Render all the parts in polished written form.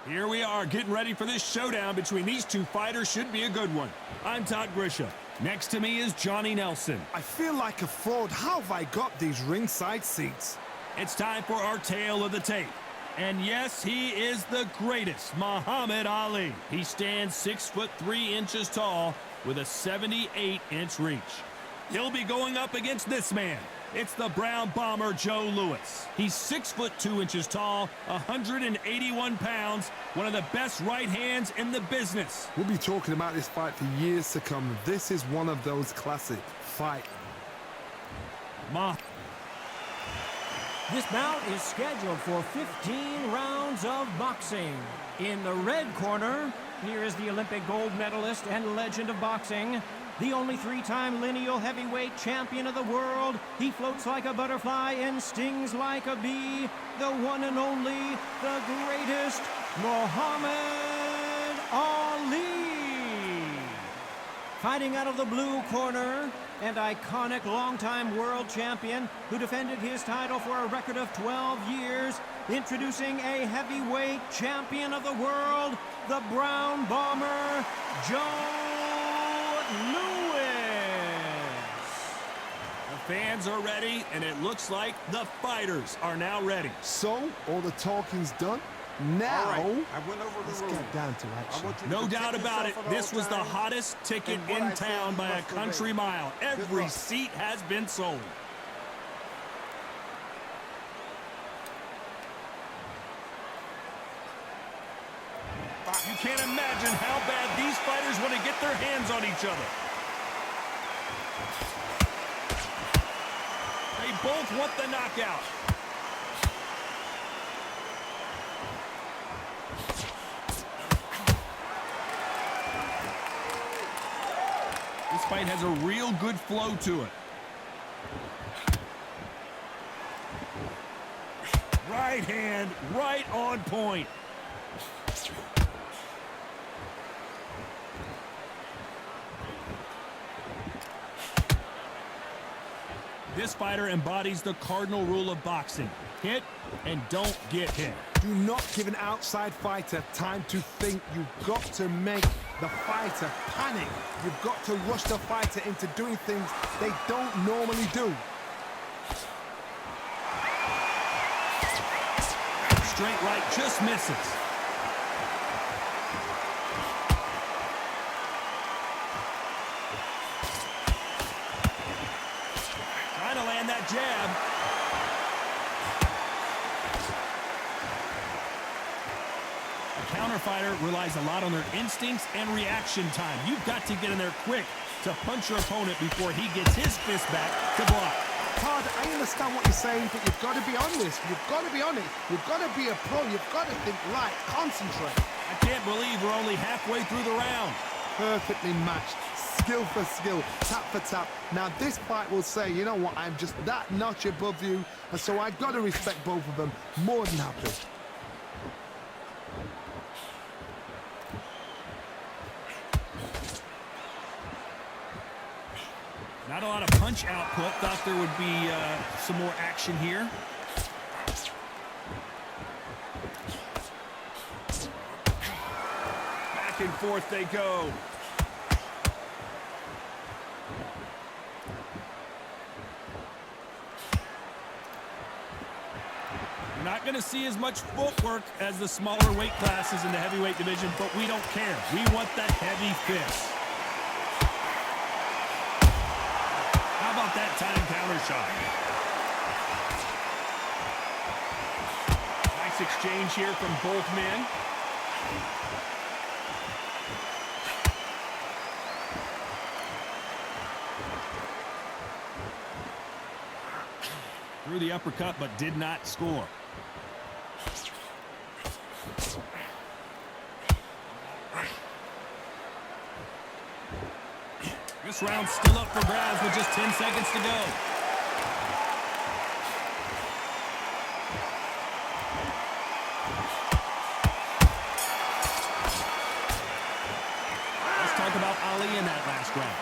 Here we are getting ready for this showdown between these two fighters. Should be a good one. I'm Todd Grisham. Next to me is Johnny Nelson. I feel like a fraud. How have I got these ringside seats? It's time for our tale of the tape. And yes, he is the greatest, Muhammad Ali. He stands 6'3" tall with a 78-inch reach. He'll be going up against this man. It's the Brown Bomber, Joe Louis. He's 6'2" tall, 181 pounds, one of the best right hands in the business. We'll be talking about this fight for years to come. This is one of those classic fights. This bout is scheduled for 15 rounds of boxing. In the red corner, here is the Olympic gold medalist and legend of boxing, the only three-time lineal heavyweight champion of the world. He floats like a butterfly and stings like a bee. The one and only, the greatest, Muhammad Ali. Fighting out of the blue corner, and iconic longtime world champion who defended his title for a record of 12 years, introducing a heavyweight champion of the world, the Brown Bomber, Joe Louis. The fans are ready, and it looks like the fighters are now ready. So, all the talking's done. Now, let's get down to action. No doubt about it, this was the hottest ticket in town by a country mile. Every seat has been sold. You can't imagine how bad these fighters want to get their hands on each other. They both want the knockout. This fight has a real good flow to it. Right hand, right on point. This fighter embodies the cardinal rule of boxing. Hit and don't get hit. Do not give an outside fighter time to think. You've got to make the fighter panic. You've got to rush the fighter into doing things they don't normally do. Straight right just misses. Trying to land that jab. A counter fighter relies a lot on their instincts and reaction time. You've got to get in there quick to punch your opponent before he gets his fist back to block. Todd, I understand what you're saying, but you've got to be on this. You've got to be on it. You've got to be a pro. You've got to think light, concentrate. I can't believe we're only halfway through the round. Perfectly matched. Skill for skill, tap for tap. Now this fight will say, you know what, I'm just that notch above you, and so I've got to respect both of them. More than happy. Not a lot of punch output. Thought there would be some more action here. Back and forth they go. You're not going to see as much footwork as the smaller weight classes in the heavyweight division, but we don't care. We want that heavy fist. How about that time counter shot? Nice exchange here from both men. Threw the uppercut but did not score. This round's still up for grabs with just 10 seconds to go. Let's talk about Ali in that last round.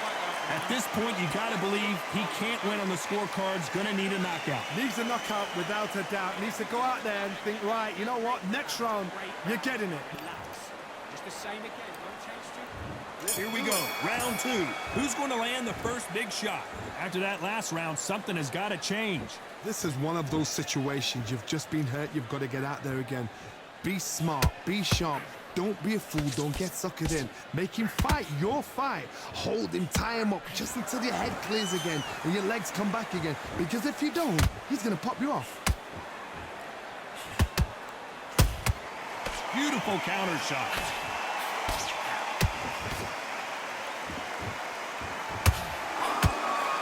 At this point, you got to believe he can't win on the scorecards. Going to need a knockout. Needs a knockout without a doubt. Needs to go out there and think, right, you know what? Next round, you're getting it. Just the same again. Here we go, round 2. Who's going to land the first big shot? After that last round, something has got to change. This is one of those situations. You've just been hurt. You've got to get out there again. Be smart. Be sharp. Don't be a fool. Don't get suckered in. Make him fight your fight. Hold him, tie him up just until your head clears again and your legs come back again. Because if you don't, he's going to pop you off. Beautiful counter shot.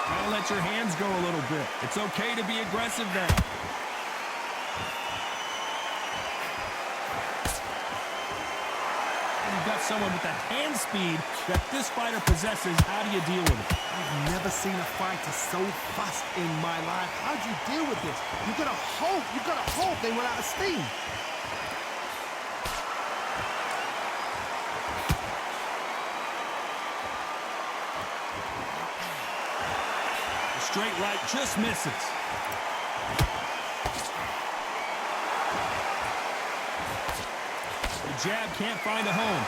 Gotta let your hands go a little bit. It's okay to be aggressive now. You've got someone with the hand speed that this fighter possesses. How do you deal with it? I've never seen a fighter so fast in my life. How do you deal with this? You've got to hope they run out of steam. The straight right just misses. The jab can't find a home.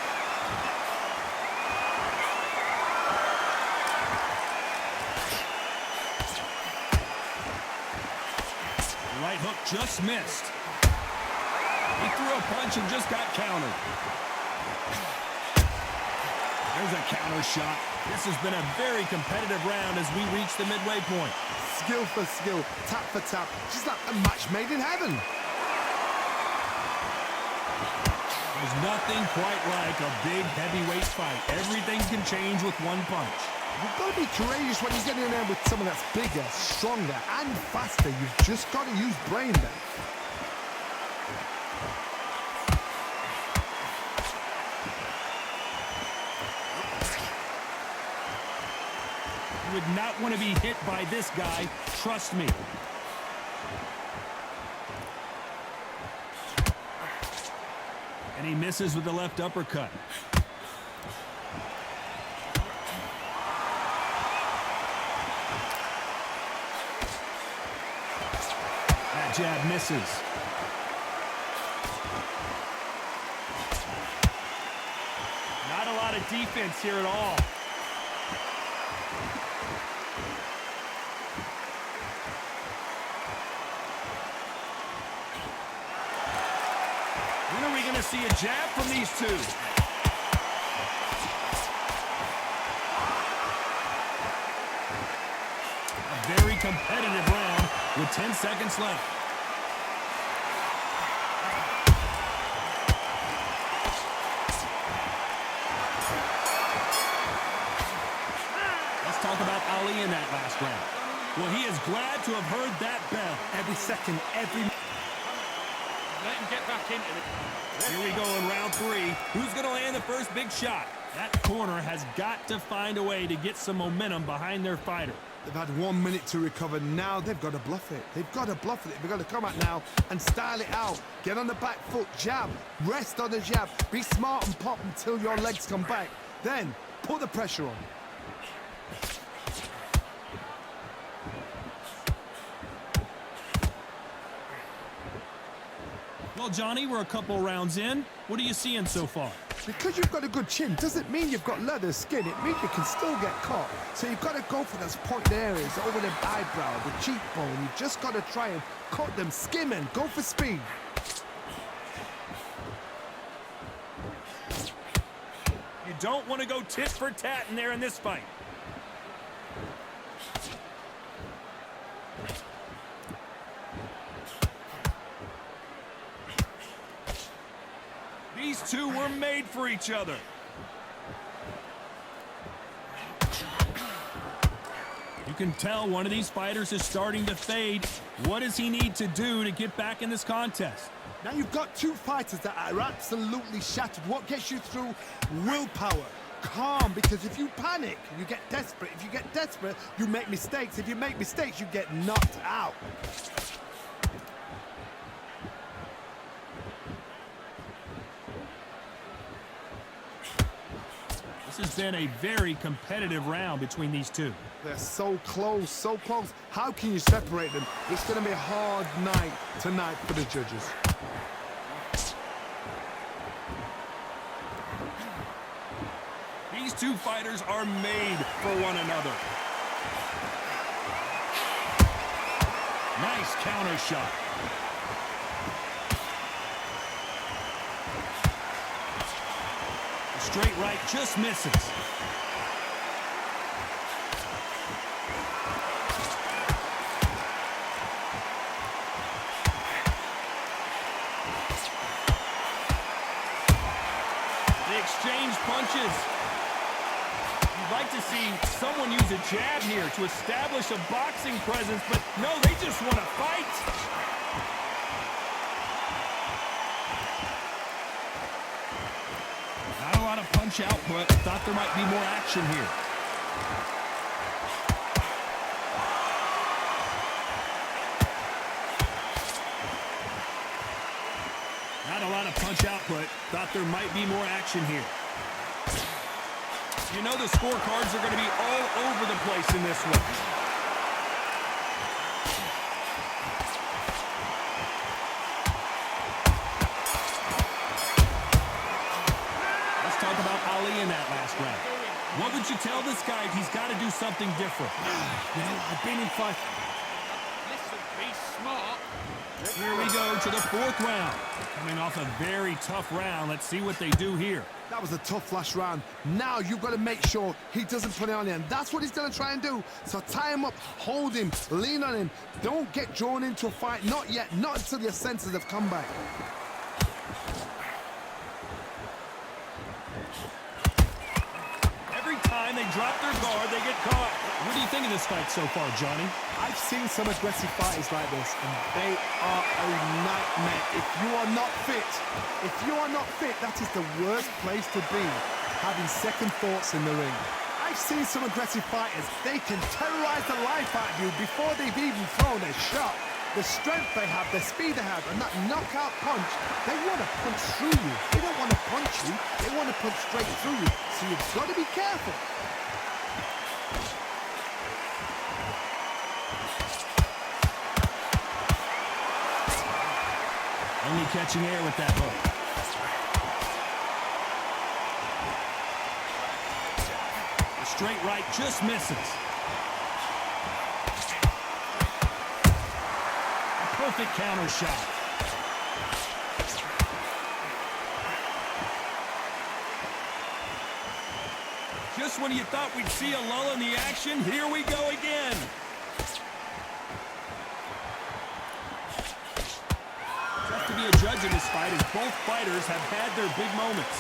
The right hook just missed. He threw a punch and just got countered. There's a counter shot. This has been a very competitive round as we reach the midway point. Skill for skill, tap for tap, just like a match made in heaven. There's nothing quite like a big heavyweight fight. Everything can change with one punch. You've got to be courageous when you get in there with someone that's bigger, stronger, and faster. You've just got to use brain there. You would not want to be hit by this guy. Trust me. And he misses with the left uppercut. That jab misses. Not a lot of defense here at all. When are we going to see a jab from these two? A very competitive round with 10 seconds left. Let's talk about Ali in that last round. Well, he is glad to have heard that bell. Every second, every... Let him get back into it. Here we go in round 3. Who's going to land the first big shot? That corner has got to find a way to get some momentum behind their fighter. They've had 1 minute to recover. Now they've got to bluff it. They've got to bluff it. They've got to come out now and style it out. Get on the back foot, jab, rest on the jab. Be smart and pop until your legs come back. Then put the pressure on. Well, Johnny, we're a couple rounds in. What are you seeing so far? Because you've got a good chin doesn't mean you've got leather skin. It means you can still get caught. So you've got to go for those point areas over the eyebrow, the cheekbone. You've just got to try and cut them, skim them, go for speed. You don't want to go tit for tat in there in this fight. These two were made for each other. You can tell one of these fighters is starting to fade. What does he need to do to get back in this contest? Now you've got two fighters that are absolutely shattered. What gets you through? Willpower. Calm, because if you panic, you get desperate. If you get desperate, you make mistakes. If you make mistakes, you get knocked out. This has been a very competitive round between these two. They're so close, so close. How can you separate them? It's going to be a hard night tonight for the judges. These two fighters are made for one another. Nice counter shot. Straight right just misses. They exchange punches. You'd like to see someone use a jab here to establish a boxing presence, but no, they just want to fight. Not a lot of punch output. Thought there might be more action here. Not a lot of punch output. Thought there might be more action here. You know the scorecards are going to be all over the place in this one. Let's talk about Ali in that last round. What would you tell this guy if he's got to do something different? You know, I've been in fight. Listen, be smart. Here we go to the fourth round. Coming off a very tough round. Let's see what they do here. That was a tough last round. Now you've got to make sure he doesn't put it on you, and that's what he's going to try and do. So tie him up, hold him, lean on him. Don't get drawn into a fight. Not yet. Not until your senses have come back. Every time they drop their guard, they get caught. What do you think of this fight so far, Johnny? I've seen some aggressive fighters like this, and they are a nightmare. If you are not fit, that is the worst place to be, having second thoughts in the ring. I've seen some aggressive fighters. They can terrorize the life out of you before they've even thrown a shot. The strength they have, the speed they have, and that knockout punch, they want to punch through you. They don't want to punch you, they want to punch straight through you. So you've got to be careful. Only catching air with that hook. The straight right just misses. A perfect counter shot. Just when you thought we'd see a lull in the action, here we go again. To be a judge in this fight, as both fighters have had their big moments.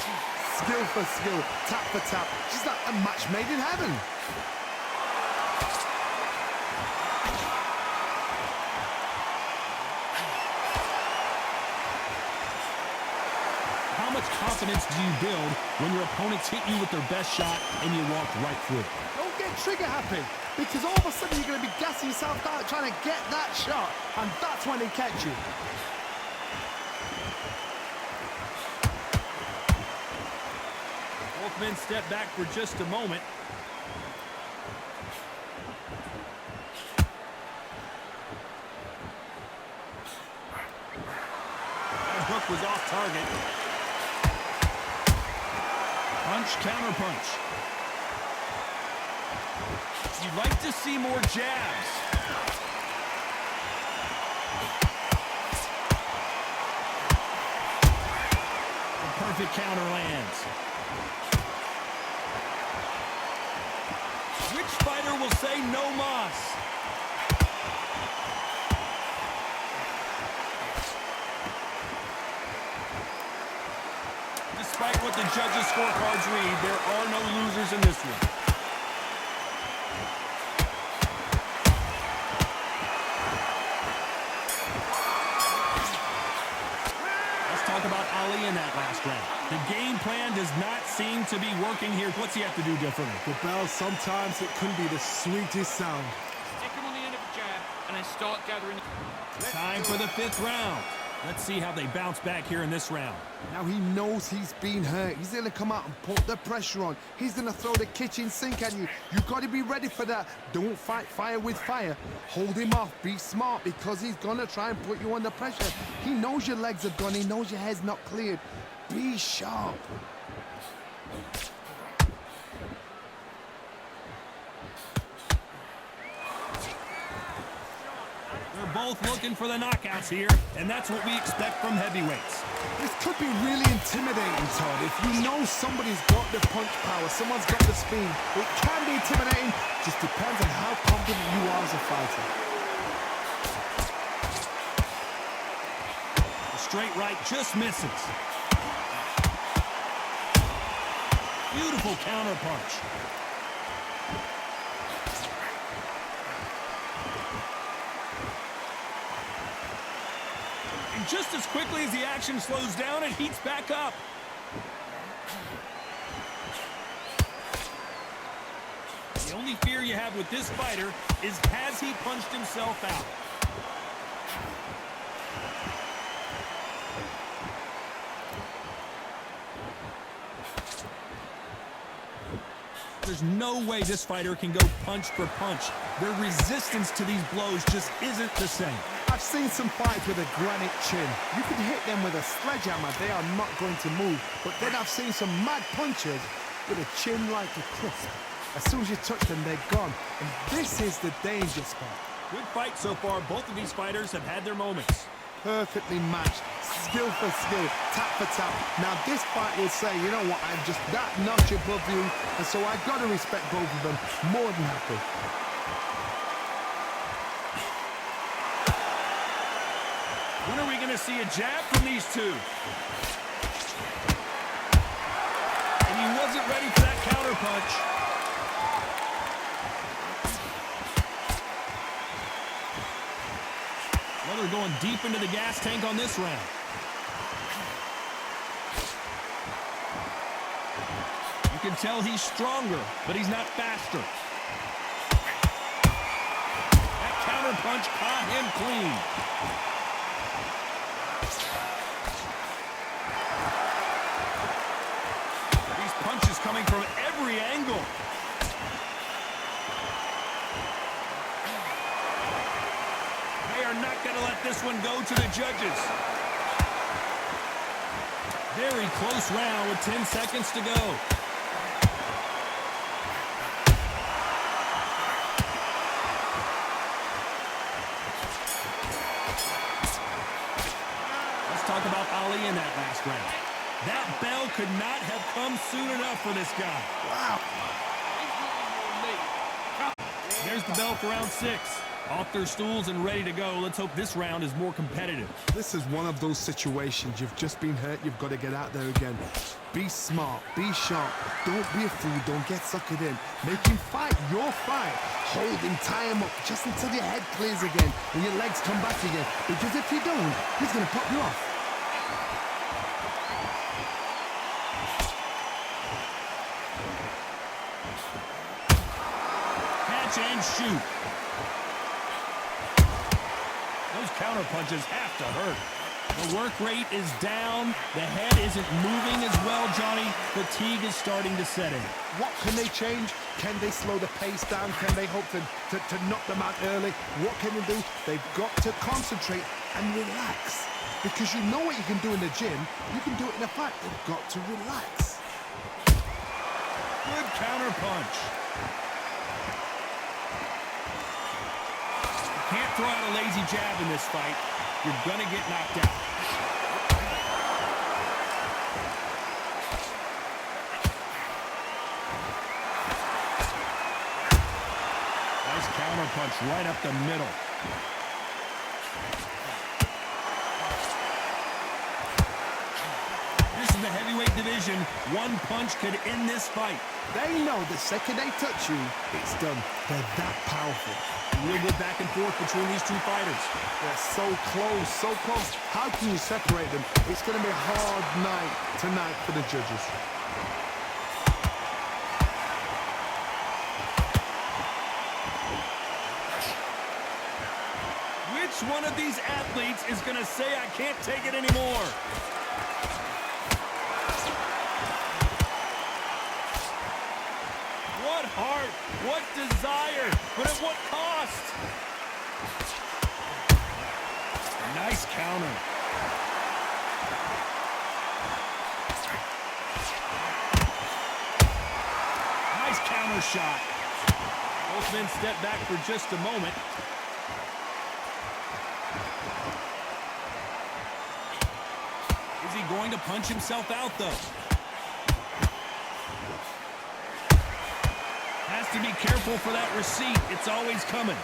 Skill for skill, tap for tap. She's like a match made in heaven. How much confidence do you build when your opponents hit you with their best shot and you walk right through? Don't get trigger happy, because all of a sudden you're going to be gassing yourself out trying to get that shot, and that's when they catch you. Both men step back for just a moment. That hook was off target. Punch, counter punch. You'd like to see more jabs. A perfect counter lands. Which fighter will say no mas? Despite what the judges' scorecards read, there are no losers in this one. Let's talk about Ali in that last round. The game plan does not seem to be working here. What's he have to do differently? The bell, sometimes it can be the sweetest sound. Stick him on the end of a jab and then start gathering. Time for the fifth round. Let's see how they bounce back here in this round. Now he knows he's been hurt. He's going to come out and put the pressure on. He's going to throw the kitchen sink at you. You've got to be ready for that. Don't fight fire with fire. Hold him off. Be smart because he's going to try and put you under pressure. He knows your legs are gone. He knows your head's not cleared. Be sharp. They're both looking for the knockouts here, and that's what we expect from heavyweights. This could be really intimidating, Todd. If you know somebody's got the punch power, someone's got the speed, it can be intimidating. Just depends on how confident you are as a fighter. The straight right just misses. Beautiful counter punch. And just as quickly as the action slows down, it heats back up. The only fear you have with this fighter is, has he punched himself out? There's no way this fighter can go punch for punch. Their resistance to these blows just isn't the same. I've seen some fights with a granite chin. You can hit them with a sledgehammer, they are not going to move. But then I've seen some mad punchers with a chin like a crisp. As soon as you touch them, they're gone. And this is the danger spot. Good fight so far. Both of these fighters have had their moments. Perfectly matched, skill for skill, tap for tap. Now this fight will say, you know what, I'm just that notch above you, and so I've got to respect both of them. More than happy. When are we going to see a jab from these two? And he wasn't ready for that counter punch. Well, they're going deep into the gas tank on this round. You can tell he's stronger, but he's not faster. That counter punch caught him clean. These punches coming from every angle. They are not going to let this one go to the judges. Very close round with 10 seconds to go. Let's talk about Ali in that last round. That bell could not have come soon enough for this guy. Wow. There's the bell for round 6. Off their stools and ready to go. Let's hope this round is more competitive. This is one of those situations. You've just been hurt. You've got to get out there again. Be smart. Be sharp. Don't be a fool. Don't get suckered in. Make him fight your fight. Hold him. Tie him up just until your head clears again and your legs come back again. Because if you don't, he's going to pop you off. Catch and shoot. Those counter punches have to hurt. The work rate is down. The head isn't moving as well, Johnny. Fatigue is starting to set in. What can they change? Can they slow the pace down? Can they hope to knock them out early? What can they do? They've got to concentrate and relax. Because you know what you can do in the gym. You can do it in a fight. They've got to relax. Good counter punch. Can't throw out a lazy jab in this fight. You're gonna get knocked out. Nice counter punch right up the middle. This is the heavyweight division. One punch could end this fight. They know the second they touch you, it's done. They're that powerful. Real good back and forth between these two fighters. They're so close, so close. How can you separate them? It's going to be a hard night tonight for the judges. Which Which one of these athletes is going to say, I can't take it anymore? What heart, what desire, but at what cost? Nice counter. Nice counter shot. Both men step back for just a moment. Is he going to punch himself out, though? Has to be careful for that receipt. It's always coming.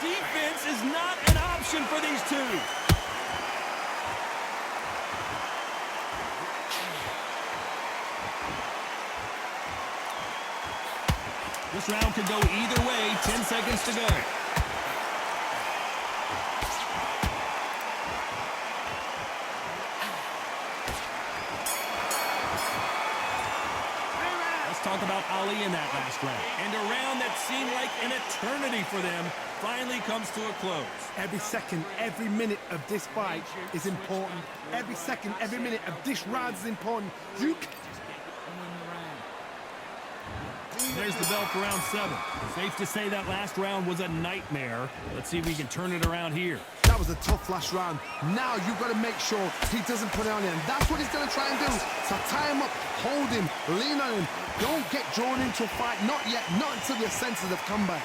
Defense is not an option for these two. This round could go either way. 10 seconds to go. Talk about Ali in that last round. And a round that seemed like an eternity for them finally comes to a close. Every second, every minute of this fight is important. Every second, every minute of this round is important. There's the bell for round 7. Safe to say that last round was a nightmare. Let's see if we can turn it around here. That was a tough last round. Now you've got to make sure he doesn't put it on him. That's what he's going to try and do. So tie him up, hold him, lean on him. Don't get drawn into a fight. Not yet. Not until your senses have come back.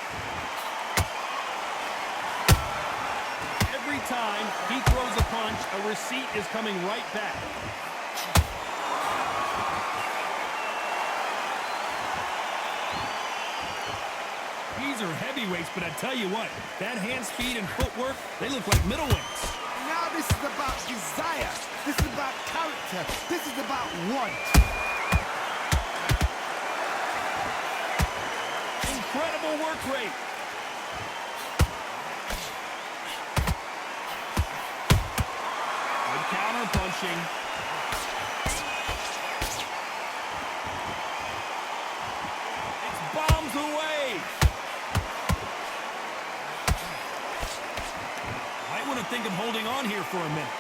Every time he throws a punch, a receipt is coming right back. These are heavyweights, but I tell you what, that hand speed and footwork, they look like middleweights. Now this is about desire. This is about character. This is about want. Incredible work rate. Good counter punching. It's bombs away. Might want to think of holding on here for a minute.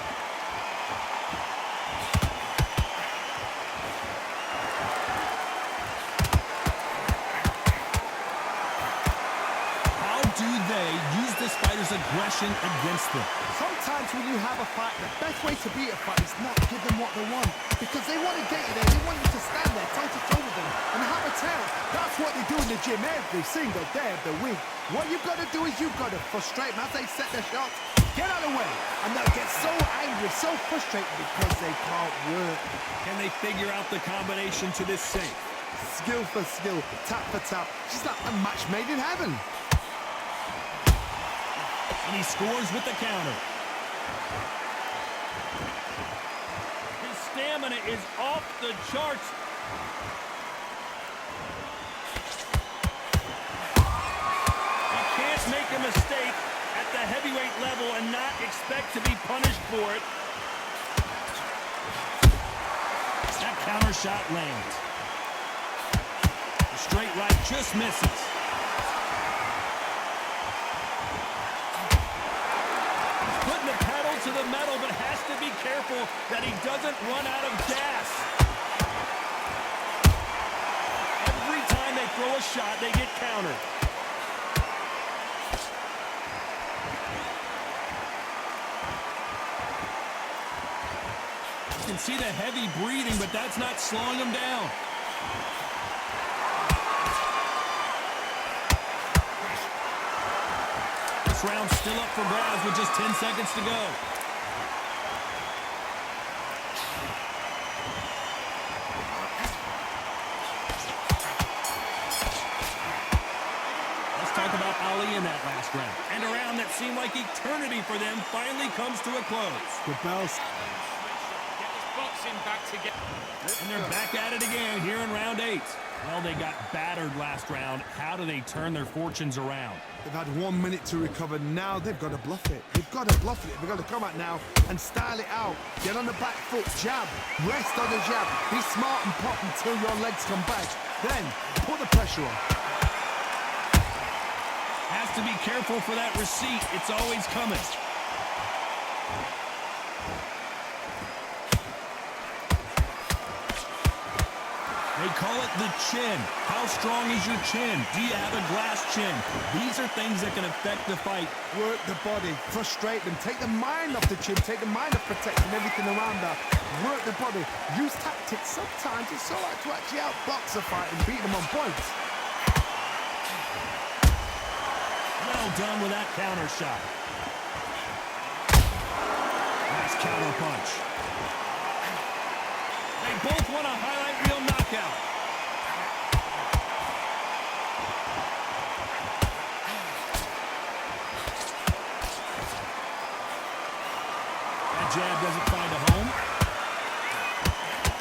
How do they use this fighter's aggression against them? Sometimes when you have a fight, the best way to beat a fight is not give them what they want. Because they want to get you there. They want you to stand there toe-to-toe with them and have a tail. That's what they do in the gym every single day of the week. What you've got to do is you've got to frustrate them as they set their shots. Get out of the way. And they'll get so angry, so frustrated because they can't work. Can they figure out the combination to this safe? Skill for skill, tap for tap. Just like a match made in heaven. And he scores with the counter. His stamina is off the charts. He can't make a mistake at the heavyweight level and not expect to be punished for it. That counter shot lands. The straight right just misses. Putting the pedal to the metal, but has to be careful that he doesn't run out of gas. Every time they throw a shot, they get countered. You can see the heavy breathing, but that's not slowing him down. This round's still up for grabs with just 10 seconds to go. Let's talk about Ali in that last round. And a round that seemed like eternity for them finally comes to a close. The bell's... Get this boxing back together. And they're back at it again here in round 8. Well, they got battered last round. How do they turn their fortunes around? They've had 1 minute to recover. Now they've got to bluff it. They've got to bluff it. They've got to come out now and style it out. Get on the back foot, jab. Rest on the jab. Be smart and pop until your legs come back. Then put the pressure on. Has to be careful for that receipt. It's always coming. They call it the chin. How strong is your chin? Do you have a glass chin? These are things that can affect the fight. Work the body, frustrate them, take the mind off the chin, take the mind off protecting everything around that. Work the body, use tactics. Sometimes it's so hard to actually outbox a fight and beat them on points. Well done with that counter shot. Nice counter punch. They both want a highlight reel knockout. That jab doesn't find a home.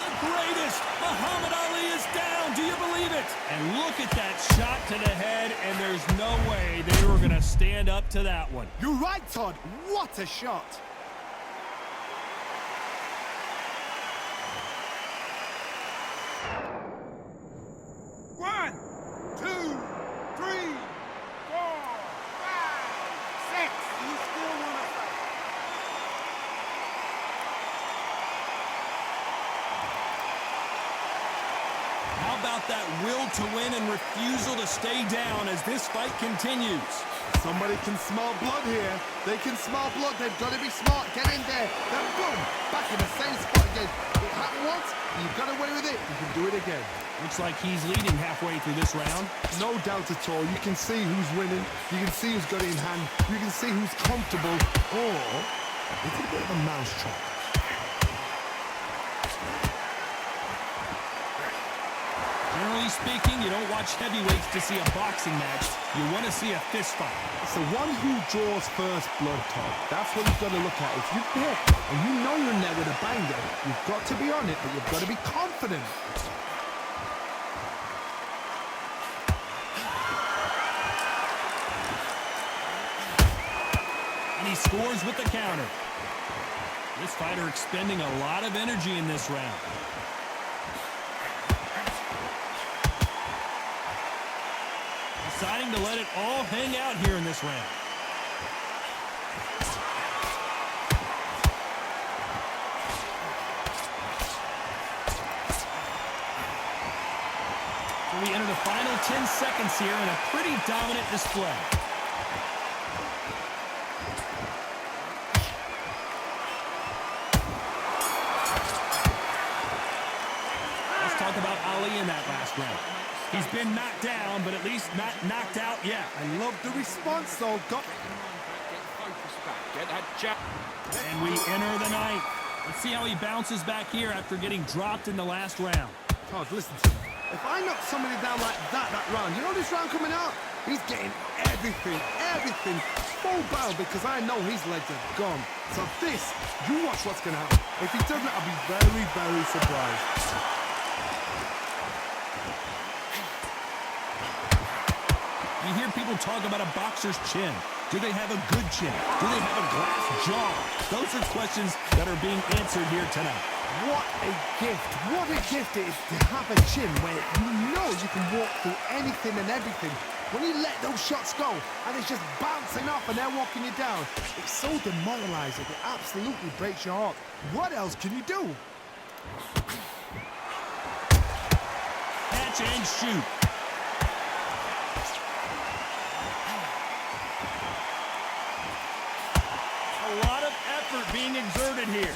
The greatest! Muhammad Ali is down. Do you believe it? And look at that shot to the head, and there's no way they were going to stand up to that one. You're right, Todd. What a shot. How about that will to win and refusal to stay down as this fight continues? Somebody can smell blood here. They can smell blood. They've got to be smart. Get in there. Then boom, back in the same spot again. It happened once. You got away with it. You can do it again. Looks like he's leading halfway through this round. No doubt at all. You can see who's winning. You can see who's got it in hand. You can see who's comfortable. Or it's a bit of a mousetrap. Generally speaking, you don't watch heavyweights to see a boxing match. You want to see a fist fight. It's the one who draws first blood, Todd. That's what you've got to look at. If you hit and you know you're in there with a banger, you've got to be on it, but you've got to be confident. And he scores with the counter. This fighter expending a lot of energy in this round. Deciding to let it all hang out here in this round. So we enter the final 10 seconds here in a pretty dominant display. Let's talk about Ali in that last round. He's been knocked down, but at least not knocked out yet. I love the response, though. And we enter the ninth. Let's see how he bounces back here after getting dropped in the last round. Todd, listen to me. If I knock somebody down like that round, you know this round coming out? He's getting everything full bound because I know his legs are gone. So this, you watch what's going to happen. If he doesn't, I'll be very, very surprised. You hear people talk about a boxer's chin. Do they have a good chin? Do they have a glass jaw? Those are questions that are being answered here tonight. What a gift. What a gift it is to have a chin where you know you can walk through anything and everything. When you let those shots go and it's just bouncing off and they're walking you down, it's so demoralizing. It absolutely breaks your heart. What else can you do? Catch and shoot. A lot of effort being exerted here.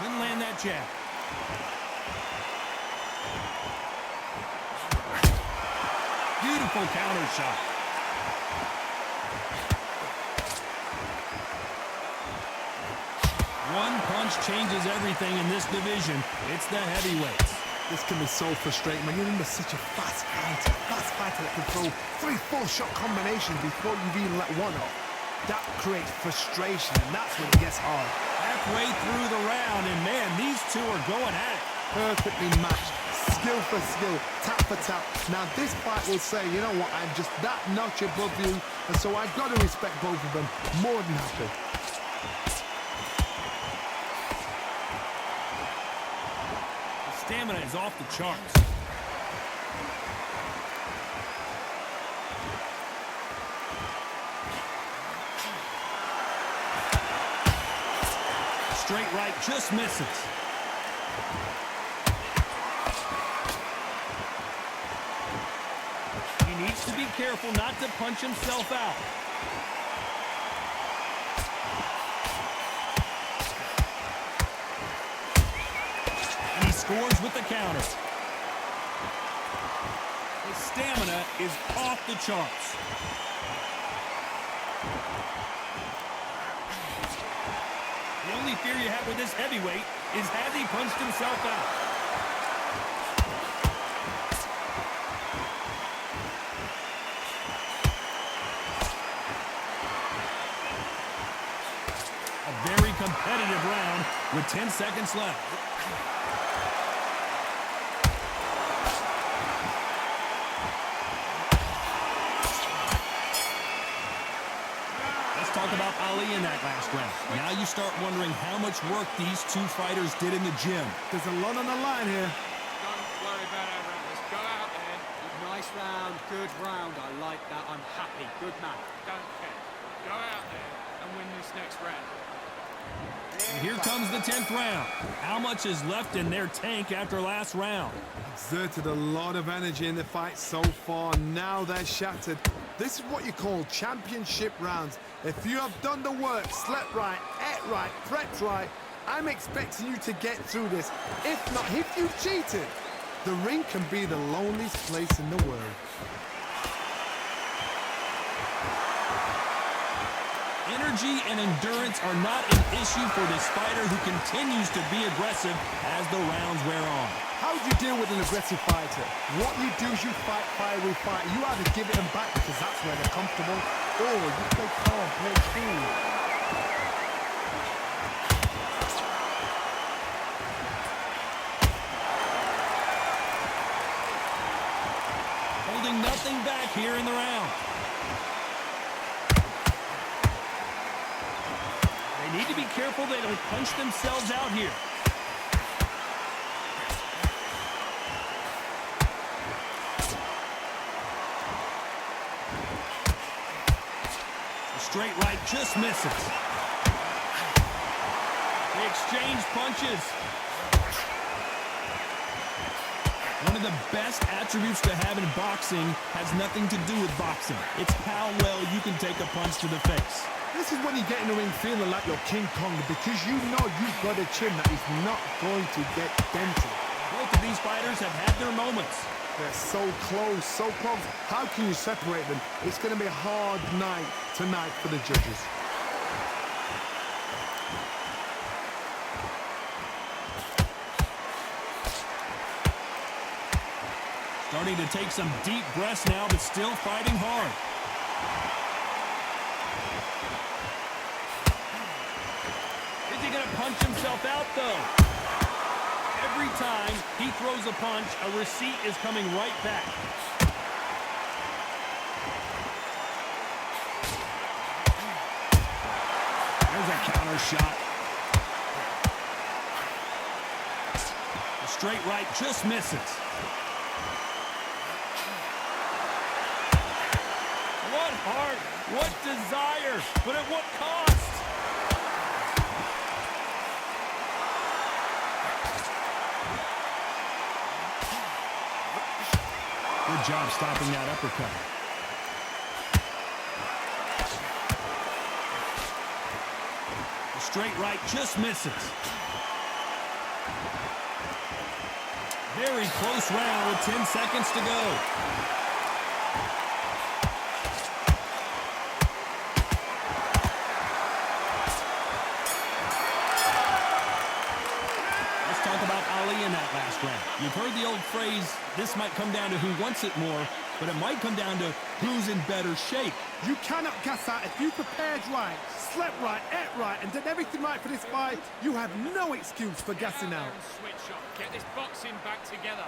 Couldn't land that jab. Beautiful counter shot. One punch changes everything in this division. It's the heavyweights. This can be so frustrating when you're under such a fast fighter that can throw 3-4 shot combinations before you've even let one off. That creates frustration, and that's when it gets hard. halfway through the round, and man, these two are going at it. Perfectly matched, skill for skill, tap for tap. Now this fight will say, you know what, I'm just that notch above you, and so I've got to respect both of them. More than happy. The stamina is off the charts. Straight right just misses. He needs to be careful not to punch himself out. And he scores with the counter. His stamina is off the charts. The only fear you have with this heavyweight is has he punched himself out? A very competitive round with 10 seconds left. Let's talk about Ali in that last round. Now you start wondering how much work these two fighters did in the gym. There's a lot on the line here. Don't worry about our round. Let's go out there. Nice round, good round. I like that. I'm happy. Good man. Don't care. Go out there and win this next round. And here comes the 10th round. How much is left in their tank after last round? Exerted a lot of energy in the fight so far. Now they're shattered. This is what you call championship rounds. If you have done the work, slept right, ate right, prepped right, I'm expecting you to get through this. If not, if you've cheated, the ring can be the loneliest place in the world. Energy and endurance are not an issue for this fighter who continues to be aggressive as the rounds wear on. How do you deal with an aggressive fighter? What you do is you fight fire with fire. You either give it them back because that's where they're comfortable, or you play calm, play cool. Holding nothing back here in the round. They need to be careful they don't punch themselves out here. The straight right just misses. They exchange punches. One of the best attributes to have in boxing has nothing to do with boxing. It's how well you can take a punch to the face. This is when you get in the ring feeling like you're King Kong because you know you've got a chin that is not going to get dented. Both of these fighters have had their moments. They're so close, so close. How can you separate them? It's going to be a hard night tonight for the judges. Starting to take some deep breaths now, but still fighting hard. Is he going to punch himself out, though? Every time he throws a punch, a receipt is coming right back. There's a counter shot. The straight right just misses. What heart, what desire, but at what cost? Good job stopping that uppercut. The straight right just misses. Very close round with 10 seconds to go. In that last round. You've heard the old phrase, this might come down to who wants it more. but it might come down to who's in better shape. You cannot gas out. If you prepared right, slept right, ate right, and did everything right for this fight, you have no excuse for gassing out. Switch up. Get this boxing back together.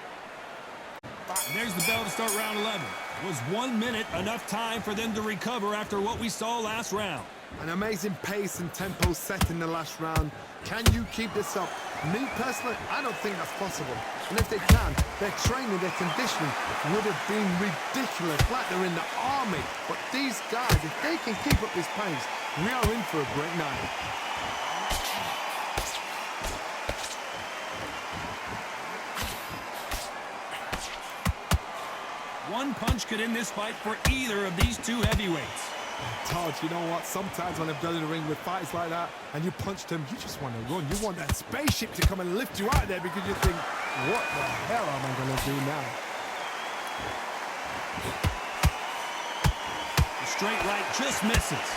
And there's the bell to start round 11. Was 1 minute enough time for them to recover after what we saw last round? An amazing pace and tempo set in the last round. Can you keep this up? Me personally, I don't think that's possible. And if they can, their training, their conditioning would have been ridiculous, like they're in the army. But these guys, if they can keep up this pace, we are in for a great night. One punch could end this fight for either of these two heavyweights. Todd, you know what? Sometimes when I've done in the ring with fights like that, and you punch them, you just want to run. You want that spaceship to come and lift you out there because you think, what the hell am I going to do now? The straight right just misses.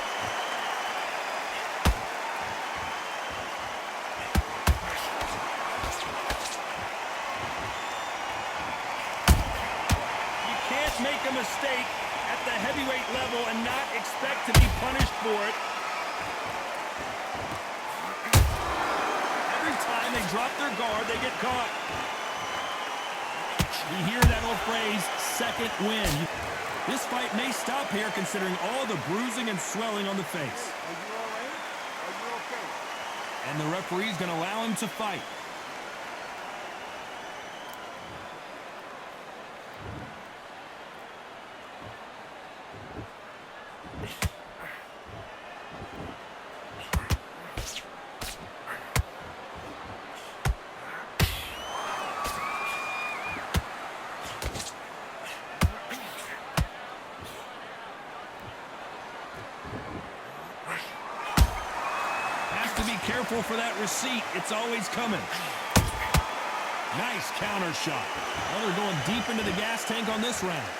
You can't make a mistake at the heavyweight level and not expect to be punished for it. Every time they drop their guard, they get caught. You hear that old phrase, second win. This fight may stop here considering all the bruising and swelling on the face. Are you all right? Are you okay? And the referee's going to allow him to fight. Careful for that receipt. It's always coming. Nice counter shot. Well, they're going deep into the gas tank on this round.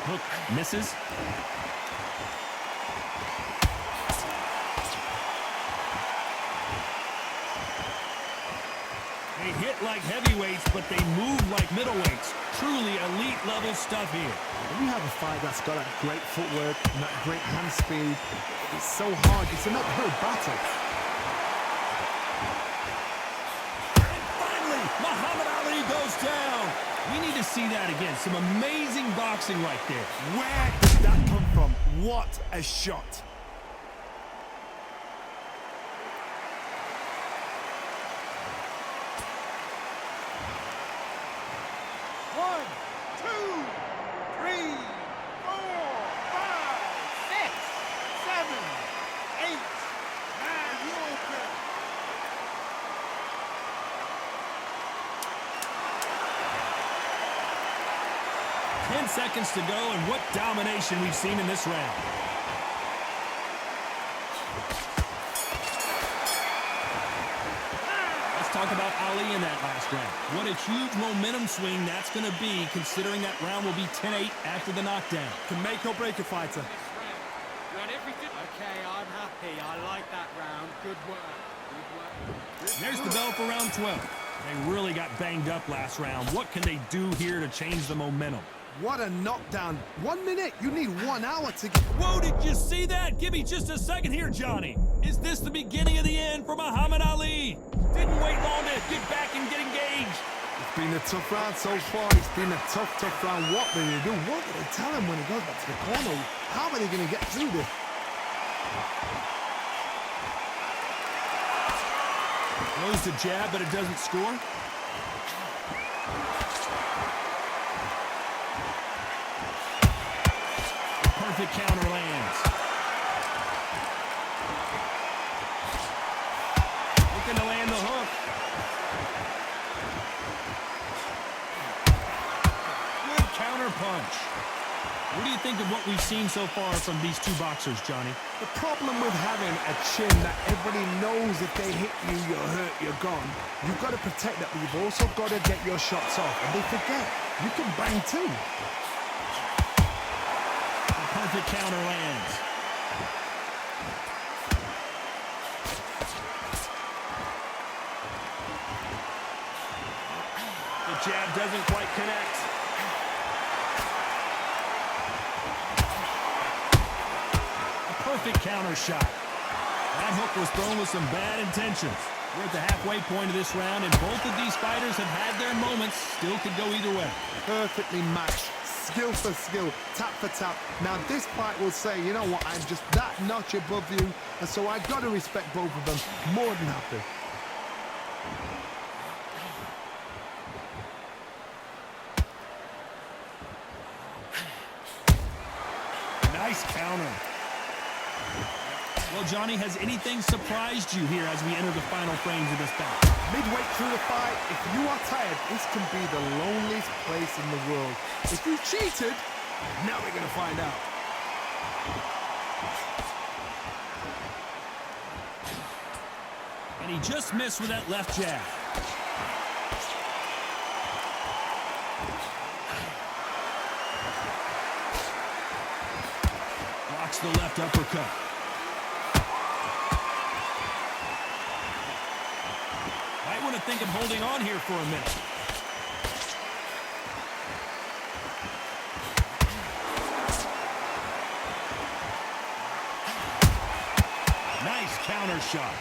Hook misses. They hit like heavyweights, but they move like middleweights. Truly elite level stuff here. When you have a fight that's got that great footwork and that great hand speed, it's so hard. It's an uphill battle. And finally, Muhammad Ali goes down. We need to see that again. Some amazing boxing right there. Where did that come from? What a shot. Seconds to go, and what domination we've seen in this round. Let's talk about Ali in that last round. What a huge momentum swing that's going to be, considering that round will be 10-8 after the knockdown. Can make or break a fighter. You had everything. Okay, I'm happy. I like that round. Good work. Good work. There's the bell for round 12. They really got banged up last round. What can they do here to change the momentum? What a knockdown. 1 minute, you need 1 hour to get... Whoa, did you see that? Give me just a second here, Johnny. Is this the beginning of the end for Muhammad Ali? Didn't wait long to get back and get engaged. It's been a tough round so far. It's been a tough round. What do they do? What do they tell him when he goes back to the corner? How are they going to get through this? Throws the jab, but it doesn't score. Perfect counter lands. Looking to land the hook. Good counter punch. What do you think of what we've seen so far from these two boxers, Johnny? The problem with having a chin that everybody knows if they hit you, you're hurt, you're gone. You've got to protect that, but you've also got to get your shots off. And they forget, you can bang too. Perfect counter lands. jab doesn't quite connect. A perfect counter shot. That hook was thrown with some bad intentions. We're at the halfway point of this round, and both of these fighters have had their moments. Still could go either way. Perfectly matched. Skill for skill, tap for tap. Now this fight will say, you know what, I'm just that notch above you, and so I got to respect both of them more than happy. Nice counter. Well, Johnny, has anything surprised you here as we enter the final frames of this bout? Midway through the fight, if you are tired, this can be the loneliest place in the world. If you cheated, now we're going to find out. And he just missed with that left jab. Blocks the left uppercut. Might want to think of holding on here for a minute. Nice counter shot.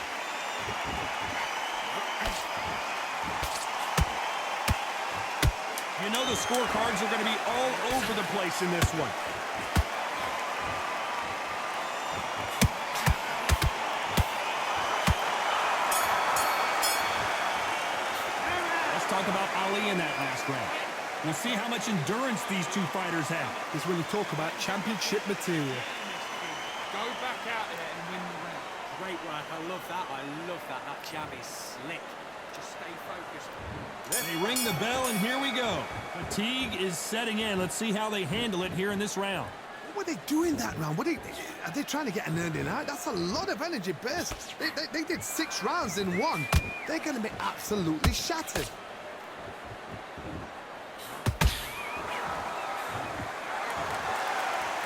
You know the scorecards are going to be all over the place in this one. Let's talk about Ali in that last round. We'll see how much endurance these two fighters have. This is when we talk about championship material. Go back out there and win the round. Great work. I love that. I love that. That jab is slick. Just stay focused. They ring the bell, and here we go. Fatigue is setting in. Let's see how they handle it here in this round. What were they doing that round? Are they trying to get an earning out? That's a lot of energy burst. They did 6 rounds in one. They're going to be absolutely shattered.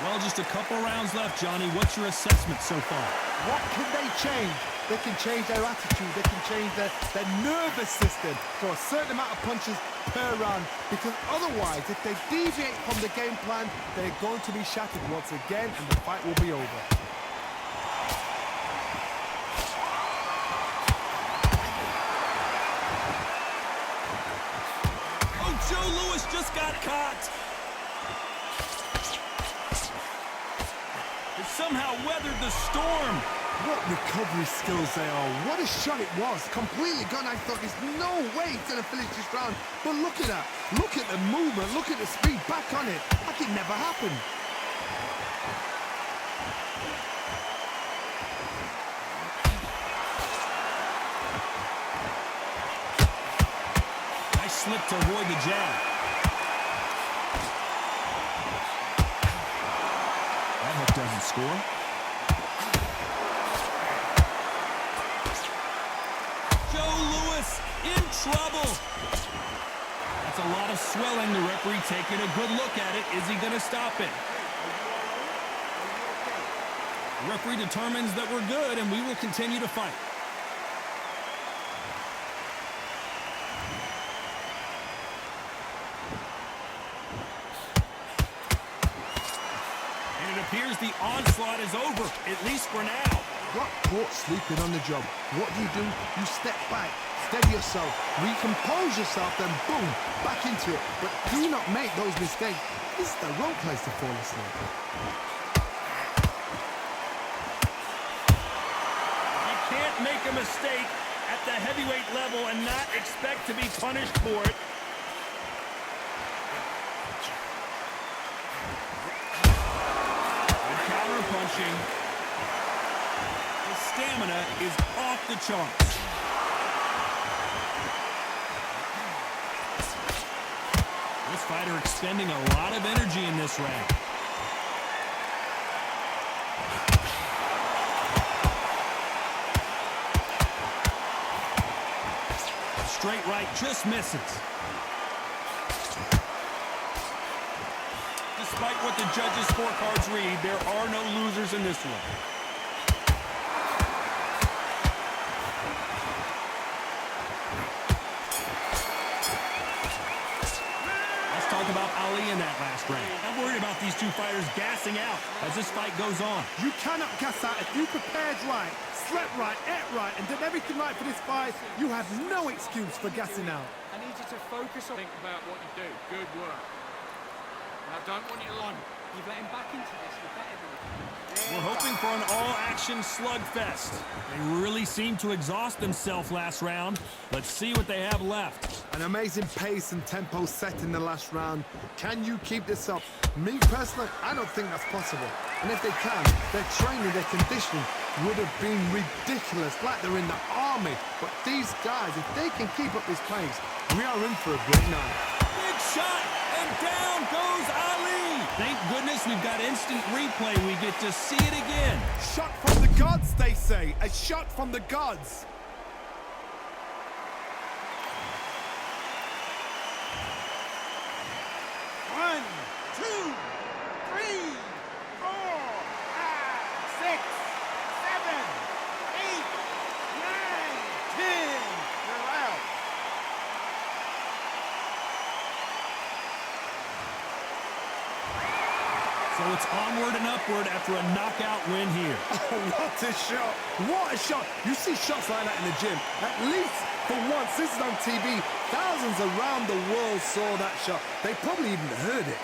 Well, just a couple rounds left, Johnny. What's your assessment so far? What can they change? They can change their attitude. They can change their nervous system for a certain amount of punches per round. Because otherwise, if they deviate from the game plan, they're going to be shattered once again, and the fight will be over. Oh, Joe Louis just got caught. It somehow weathered the storm. What recovery skills they are. What a shot it was. Completely gone. I thought there's no way he's going to finish this round. But look at that. Look at the movement. Look at the speed. Back on it. Like it never happened. Nice slip to avoid the jab. That hook doesn't score. In trouble. That's a lot of swelling. The referee taking a good look at it. Is he going to stop it? The referee determines that we're good, and we will continue to fight. And it appears the onslaught is over, at least for now. Got caught sleeping on the job. What do? You step back, steady yourself, recompose yourself, then boom, back into it. But do not make those mistakes. This is the wrong place to fall asleep. You can't make a mistake at the heavyweight level and not expect to be punished for it. Good counter punching. Stamina is off the charts. This fighter expending a lot of energy in this round. Straight right just misses. Despite what the judges' scorecards read, there are no losers in this one. about Ali in that last round. I'm worried about these two fighters gassing out as this fight goes on. You cannot gas out. If you prepared right, slept right, ate right, and did everything right for this fight, you have no excuse for gassing out. I need you to focus on... Think about what you do. Good work. I don't want you to line. You've let him back into this. You're better than him. We're hoping for an all-action slugfest. They really seemed to exhaust themselves last round. Let's see what they have left. An amazing pace and tempo set in the last round. Can you keep this up? Me personally, I don't think that's possible. And if they can, their training, their conditioning would have been ridiculous, like they're in the army. But these guys, if they can keep up this pace, we are in for a great night. Big shot, and down goes Ali. Thank goodness we've got instant replay. We get to see it again. Shot from the gods, they say. A shot from the gods. One, two, three, 4, 5, 6, 7, 8, 9, 10. You're out. So it's onward and upward after a knockout win here. What a shot! What a shot! You see shots like that in the gym. At least for once, this is on TV. Thousands around the world saw that shot. They probably even heard it.